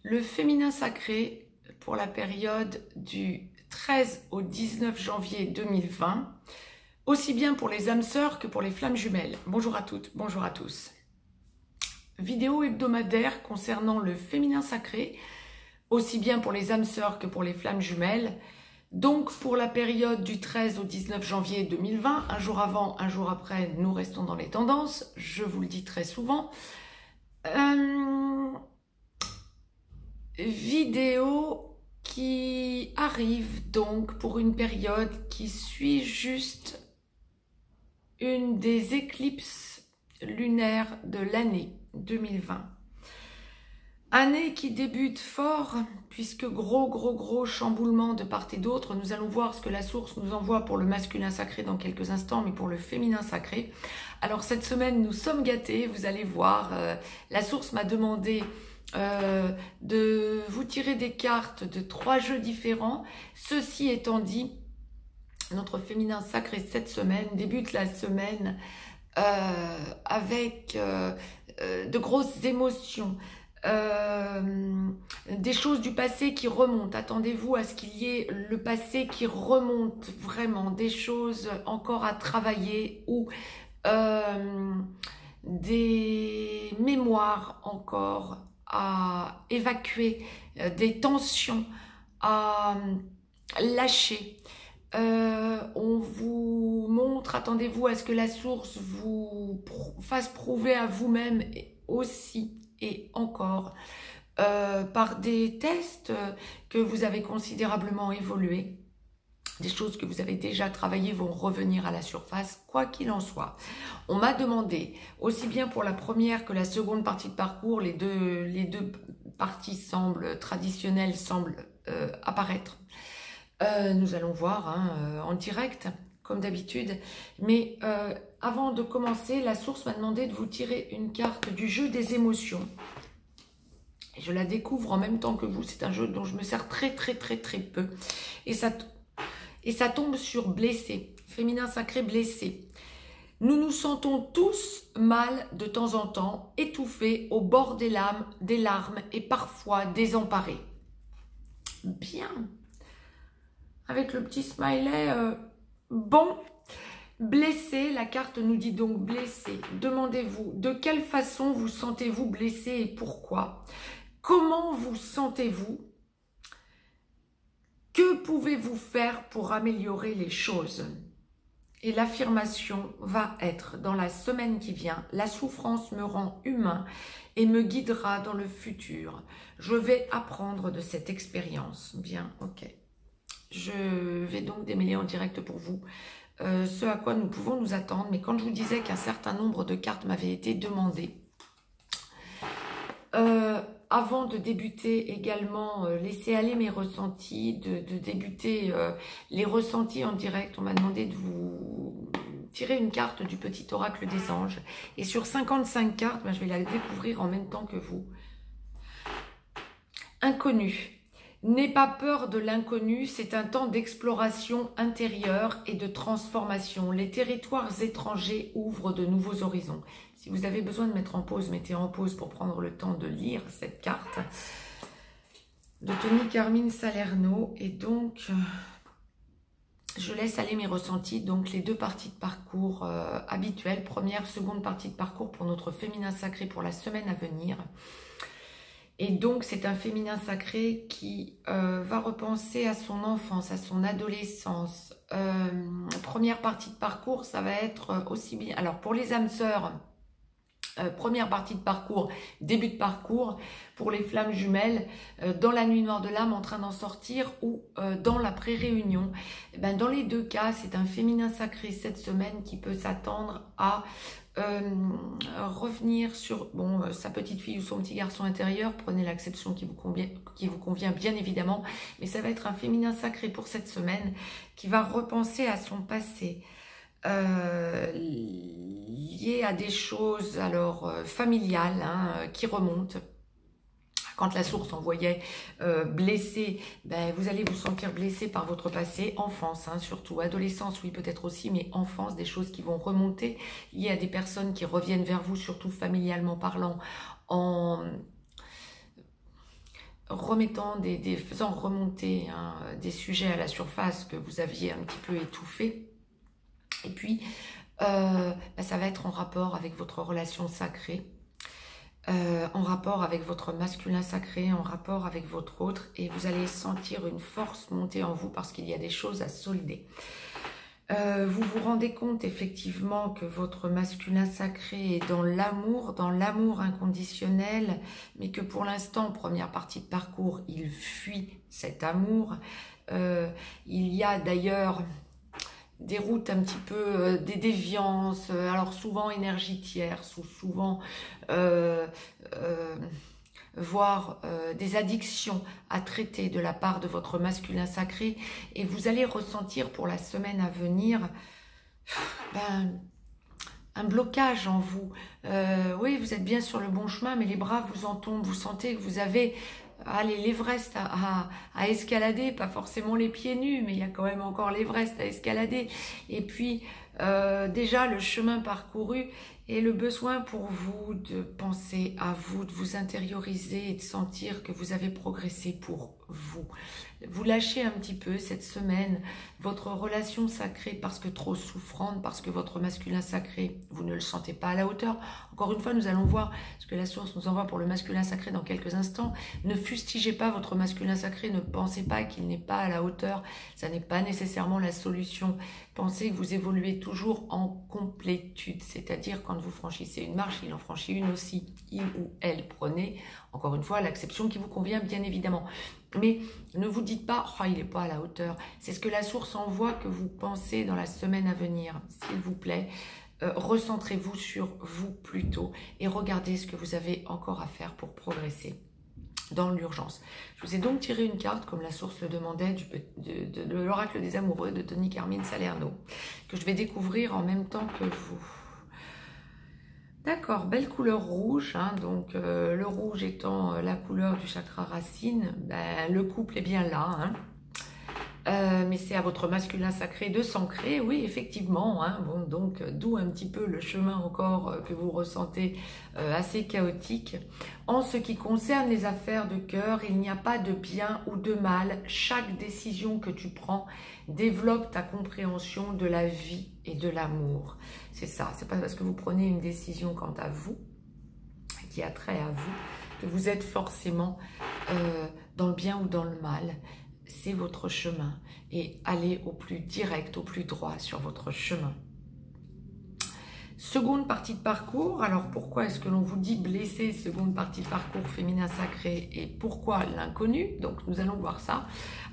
Le féminin sacré pour la période du 13 au 19 janvier 2020, aussi bien pour les âmes sœurs que pour les flammes jumelles. Bonjour à toutes, bonjour à tous. Vidéo hebdomadaire concernant le féminin sacré, aussi bien pour les âmes sœurs que pour les flammes jumelles. Donc pour la période du 13 au 19 janvier 2020, un jour avant, un jour après, nous restons dans les tendances, je vous le dis très souvent. Vidéo qui arrive donc pour une période qui suit juste une des éclipses lunaires de l'année 2020. Année qui débute fort, puisque gros chamboulement de part et d'autre. Nous allons voir ce que la source nous envoie pour le masculin sacré dans quelques instants, mais pour le féminin sacré. Alors cette semaine, nous sommes gâtés, vous allez voir. La source m'a demandé de vous tirer des cartes de 3 jeux différents. Ceci étant dit, notre féminin sacré cette semaine débute la semaine avec de grosses émotions. Des choses du passé qui remontent. Attendez-vous à ce qu'il y ait le passé qui remonte vraiment, des choses encore à travailler ou des mémoires encore à évacuer, des tensions à lâcher. On vous montre, attendez-vous à ce que la source vous fasse prouver à vous-même aussi et encore par des tests que vous avez considérablement évolué. Des choses que vous avez déjà travaillées vont revenir à la surface, quoi qu'il en soit. On m'a demandé, aussi bien pour la première que la seconde partie de parcours, les deux parties traditionnelles semblent apparaître. Nous allons voir en direct, comme d'habitude. Mais avant de commencer, la source m'a demandé de vous tirer une carte du jeu des émotions. Et je la découvre en même temps que vous. C'est un jeu dont je me sers très peu. Et ça tombe sur blessé, féminin sacré blessé. Nous nous sentons tous mal de temps en temps, étouffés au bord des larmes et parfois désemparés. Bien. Avec le petit smiley, bon. Blessé, la carte nous dit donc blessé. Demandez-vous, de quelle façon vous sentez-vous blessé et pourquoi? Comment vous sentez-vous? Que pouvez-vous faire pour améliorer les choses? Et l'affirmation va être, dans la semaine qui vient, la souffrance me rend humain et me guidera dans le futur. Je vais apprendre de cette expérience. Bien, ok. Je vais donc démêler en direct pour vous ce à quoi nous pouvons nous attendre. Mais quand je vous disais qu'un certain nombre de cartes m'avaient été demandées, avant de débuter également, laisser aller mes ressentis, de débuter les ressentis en direct, on m'a demandé de vous tirer une carte du petit oracle des anges. Et sur 55 cartes, je vais la découvrir en même temps que vous. Inconnu. N'aie pas peur de l'inconnu, c'est un temps d'exploration intérieure et de transformation. Les territoires étrangers ouvrent de nouveaux horizons. Si vous avez besoin de mettre en pause, mettez en pause pour prendre le temps de lire cette carte de Tony Carmine Salerno. Et donc, je laisse aller mes ressentis. Donc, les deux parties de parcours habituelles, première, seconde partie de parcours pour notre féminin sacré pour la semaine à venir. Et donc, c'est un féminin sacré qui va repenser à son enfance, à son adolescence. Première partie de parcours, ça va être aussi bien... Alors, pour les âmes sœurs, première partie de parcours, début de parcours. Pour les flammes jumelles, dans la nuit noire de l'âme, en train d'en sortir ou dans la pré-réunion. Dans les deux cas, c'est un féminin sacré cette semaine qui peut s'attendre à... revenir sur sa petite fille ou son petit garçon intérieur. Prenez l'acception qui vous convient bien évidemment, mais ça va être un féminin sacré pour cette semaine qui va repenser à son passé lié à des choses alors familiales qui remontent. Quand la source envoyait blessé, vous allez vous sentir blessé par votre passé, enfance surtout, adolescence oui peut-être aussi, mais enfance, des choses qui vont remonter, liées à des personnes qui reviennent vers vous, surtout familialement parlant, remettant faisant remonter hein, des sujets à la surface que vous aviez un petit peu étouffés. Et puis, ça va être en rapport avec votre relation sacrée, en rapport avec votre masculin sacré, en rapport avec votre autre, et vous allez sentir une force monter en vous parce qu'il y a des choses à solder. Vous vous rendez compte effectivement que votre masculin sacré est dans l'amour inconditionnel, mais que pour l'instant, première partie de parcours, il fuit cet amour. Il y a d'ailleurs des routes un petit peu, des déviances, alors souvent énergitières, souvent voire des addictions à traiter de la part de votre masculin sacré, et vous allez ressentir pour la semaine à venir un blocage en vous. Oui, vous êtes bien sur le bon chemin, mais les bras vous en tombent, vous sentez que vous avez l'Everest à escalader, pas forcément les pieds nus, mais il y a quand même encore l'Everest à escalader, et puis déjà le chemin parcouru, et le besoin pour vous de penser à vous, de vous intérioriser et de sentir que vous avez progressé pour vous. Vous lâchez un petit peu cette semaine votre relation sacrée parce que trop souffrante, parce que votre masculin sacré, vous ne le sentez pas à la hauteur. Encore une fois, nous allons voir ce que la source nous envoie pour le masculin sacré dans quelques instants. Ne fustigez pas votre masculin sacré, ne pensez pas qu'il n'est pas à la hauteur. Ça n'est pas nécessairement la solution. Pensez que vous évoluez toujours en complétude, c'est-à-dire quand vous franchissez une marche, il en franchit une aussi. Il ou elle, prenez, encore une fois, l'acception qui vous convient, bien évidemment. Mais ne vous dites pas « oh, il n'est pas à la hauteur ». C'est ce que la source envoie que vous pensez dans la semaine à venir. S'il vous plaît, recentrez-vous sur vous plutôt et regardez ce que vous avez encore à faire pour progresser dans l'urgence. Je vous ai donc tiré une carte, comme la source le demandait, de l'oracle des amoureux de Tony Carmine Salerno, que je vais découvrir en même temps que vous. D'accord, belle couleur rouge, hein, donc le rouge étant la couleur du chakra racine, ben, le couple est bien là, hein. Mais c'est à votre masculin sacré de s'ancrer, oui, effectivement, hein, bon, donc d'où un petit peu le chemin encore que vous ressentez assez chaotique. En ce qui concerne les affaires de cœur, il n'y a pas de bien ou de mal. Chaque décision que tu prends développe ta compréhension de la vie et de l'amour. C'est ça, c'est pas parce que vous prenez une décision quant à vous, qui a trait à vous, que vous êtes forcément dans le bien ou dans le mal. C'est votre chemin et allez au plus direct, au plus droit sur votre chemin. Seconde partie de parcours, alors pourquoi est-ce que l'on vous dit blessé, seconde partie de parcours féminin sacré, et pourquoi l'inconnu? Donc nous allons voir ça.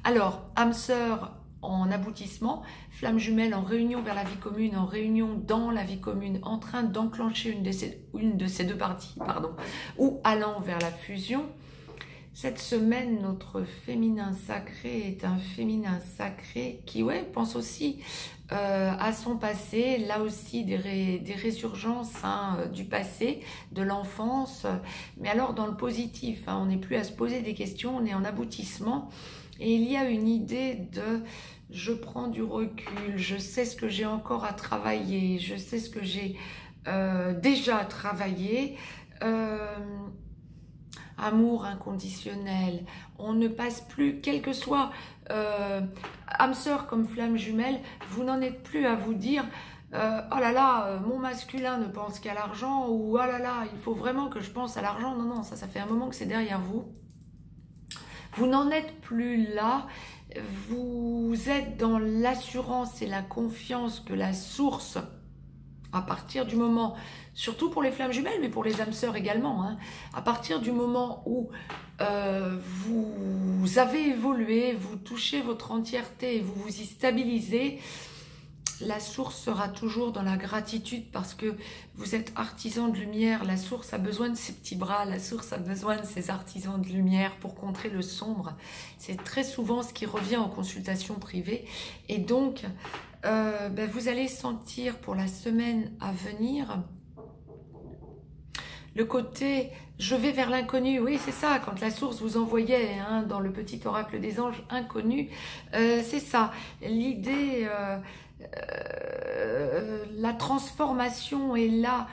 Alors, âme sœur en aboutissement, flamme jumelle en réunion vers la vie commune, en réunion dans la vie commune, en train d'enclencher une de ces deux parties, pardon, ou allant vers la fusion. Cette semaine, notre féminin sacré est un féminin sacré qui, ouais, pense aussi à son passé, là aussi des résurgences hein, du passé, de l'enfance, mais alors dans le positif, hein, on n'est plus à se poser des questions, on est en aboutissement, et il y a une idée de « je prends du recul, je sais ce que j'ai encore à travailler, je sais ce que j'ai déjà travaillé », amour inconditionnel, on ne passe plus, quel que soit âme sœur comme flamme jumelle, vous n'en êtes plus à vous dire oh là là, mon masculin ne pense qu'à l'argent, ou oh là là, il faut vraiment que je pense à l'argent. Non, non, ça fait un moment que c'est derrière vous. Vous n'en êtes plus là, vous êtes dans l'assurance et la confiance que la source, à partir du moment, surtout pour les flammes jumelles, mais pour les âmes sœurs également, hein, à partir du moment où vous avez évolué, vous touchez votre entièreté et vous vous y stabilisez, la source sera toujours dans la gratitude parce que vous êtes artisan de lumière. La source a besoin de ses petits bras, la source a besoin de ses artisans de lumière pour contrer le sombre. C'est très souvent ce qui revient en consultation privée. Et donc, vous allez sentir pour la semaine à venir le côté « je vais vers l'inconnu ». Oui, c'est ça, quand la source vous envoyait hein, dans le petit oracle des anges inconnu, c'est ça. L'idée, la transformation est là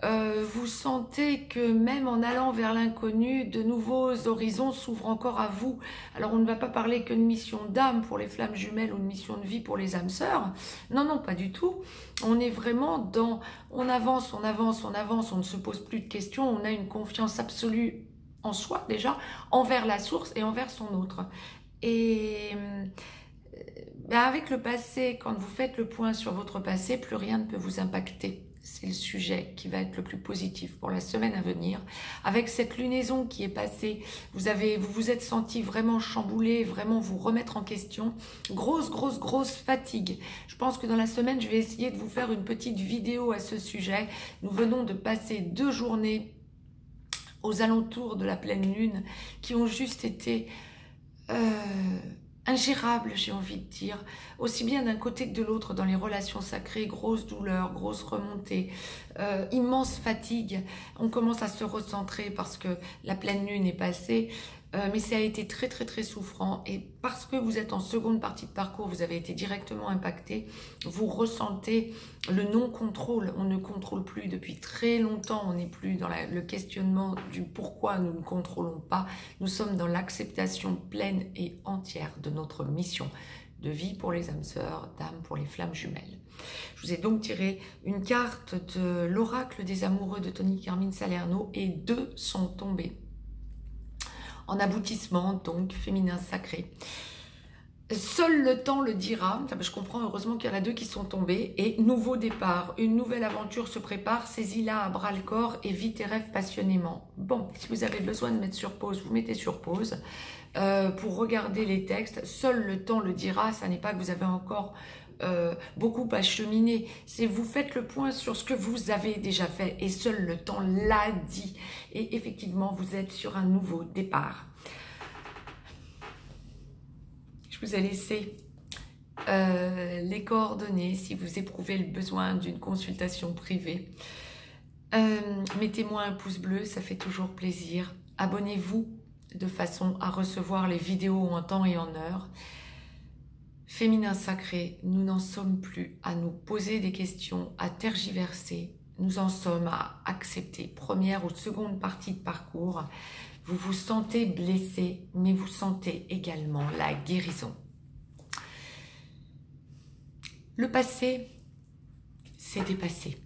vous sentez que même en allant vers l'inconnu, de nouveaux horizons s'ouvrent encore à vous. Alors on ne va pas parler que de mission d'âme pour les flammes jumelles ou de mission de vie pour les âmes sœurs. Non, non, pas du tout. On est vraiment dans... On avance, on avance, on avance, on ne se pose plus de questions, on a une confiance absolue en soi déjà, envers la source et envers son autre. Et ben avec le passé, quand vous faites le point sur votre passé, plus rien ne peut vous impacter. C'est le sujet qui va être le plus positif pour la semaine à venir. Avec cette lunaison qui est passée, vous vous êtes senti vraiment chamboulé, vraiment vous remettre en question. Grosse fatigue. Je pense que dans la semaine, je vais essayer de vous faire une petite vidéo à ce sujet. Nous venons de passer 2 journées aux alentours de la pleine lune qui ont juste été ingérable, j'ai envie de dire, aussi bien d'un côté que de l'autre dans les relations sacrées, grosse douleur, grosse remontée, immense fatigue. On commence à se recentrer parce que la pleine lune est passée, mais ça a été très souffrant, et parce que vous êtes en seconde partie de parcours, vous avez été directement impacté, vous ressentez le non-contrôle. On ne contrôle plus depuis très longtemps, on n'est plus dans le questionnement du pourquoi nous ne contrôlons pas, nous sommes dans l'acceptation pleine et entière de notre mission de vie pour les âmes sœurs, d'âme pour les flammes jumelles. Je vous ai donc tiré une carte de l'oracle des amoureux de Tony Carmine Salerno, et 2 sont tombés. En aboutissement, donc, féminin sacré. Seul le temps le dira. Je comprends, heureusement qu'il y en a 2 qui sont tombés. Et nouveau départ, une nouvelle aventure se prépare. Saisis-la à bras le corps et vis tes rêves passionnément. Bon, si vous avez besoin de mettre sur pause, vous mettez sur pause. Pour regarder les textes, seul le temps le dira. Ça n'est pas que vous avez encore beaucoup à cheminer. C'est vous faites le point sur ce que vous avez déjà fait, et seul le temps l'a dit. Et effectivement, vous êtes sur un nouveau départ. Je vous ai laissé les coordonnées si vous éprouvez le besoin d'une consultation privée. Mettez-moi un pouce bleu, ça fait toujours plaisir. Abonnez-vous de façon à recevoir les vidéos en temps et en heure. Féminin sacré, nous n'en sommes plus à nous poser des questions, à tergiverser. Nous en sommes à accepter. Première ou seconde partie de parcours. Vous vous sentez blessé, mais vous sentez également la guérison. Le passé, c'est dépassé.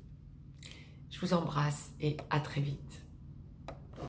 Je vous embrasse et à très vite.